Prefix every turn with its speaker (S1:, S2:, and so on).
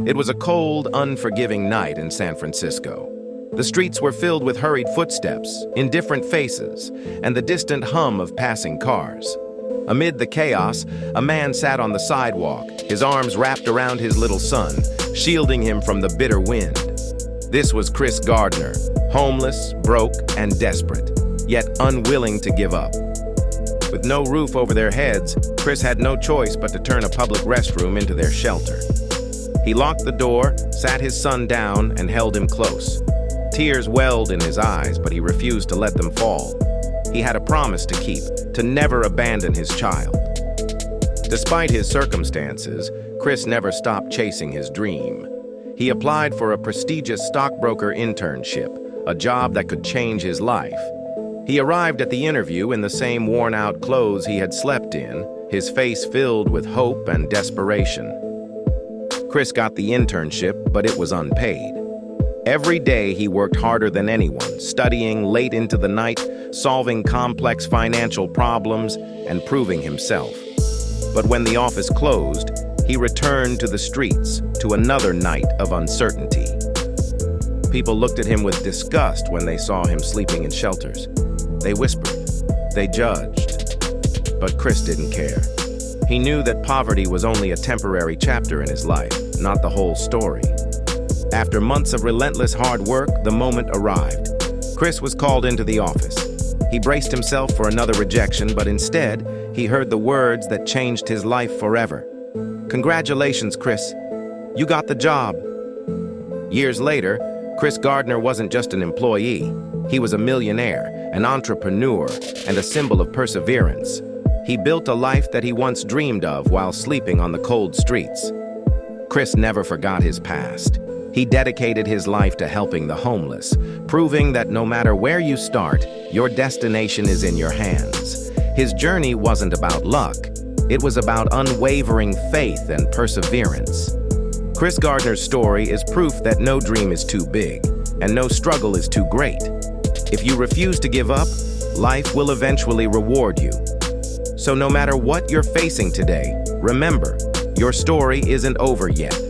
S1: It was a cold, unforgiving night in San Francisco. The streets were filled with hurried footsteps, indifferent faces, and the distant hum of passing cars. Amid the chaos, a man sat on the sidewalk, his arms wrapped around his little son, shielding him from the bitter wind. This was Chris Gardner, homeless, broke, and desperate, yet unwilling to give up. With no roof over their heads, Chris had no choice but to turn a public restroom into their shelter. He locked the door, sat his son down, and held him close. Tears welled in his eyes, but he refused to let them fall. He had a promise to keep, to never abandon his child. Despite his circumstances, Chris never stopped chasing his dream. He applied for a prestigious stockbroker internship, a job that could change his life. He arrived at the interview in the same worn-out clothes he had slept in, his face filled with hope and desperation. Chris got the internship, but it was unpaid. Every day he worked harder than anyone, studying late into the night, solving complex financial problems, and proving himself. But when the office closed, he returned to the streets, to another night of uncertainty. People looked at him with disgust when they saw him sleeping in shelters. They whispered, they judged. But Chris didn't care. He knew that poverty was only a temporary chapter in his life, not the whole story. After months of relentless hard work, the moment arrived. Chris was called into the office. He braced himself for another rejection, but instead, he heard the words that changed his life forever. "Congratulations, Chris. You got the job." Years later, Chris Gardner wasn't just an employee. He was a millionaire, an entrepreneur, and a symbol of perseverance. He built a life that he once dreamed of while sleeping on the cold streets. Chris never forgot his past. He dedicated his life to helping the homeless, proving that no matter where you start, your destination is in your hands. His journey wasn't about luck. It was about unwavering faith and perseverance. Chris Gardner's story is proof that no dream is too big, and no struggle is too great. If you refuse to give up, life will eventually reward you. So no matter what you're facing today, remember, your story isn't over yet.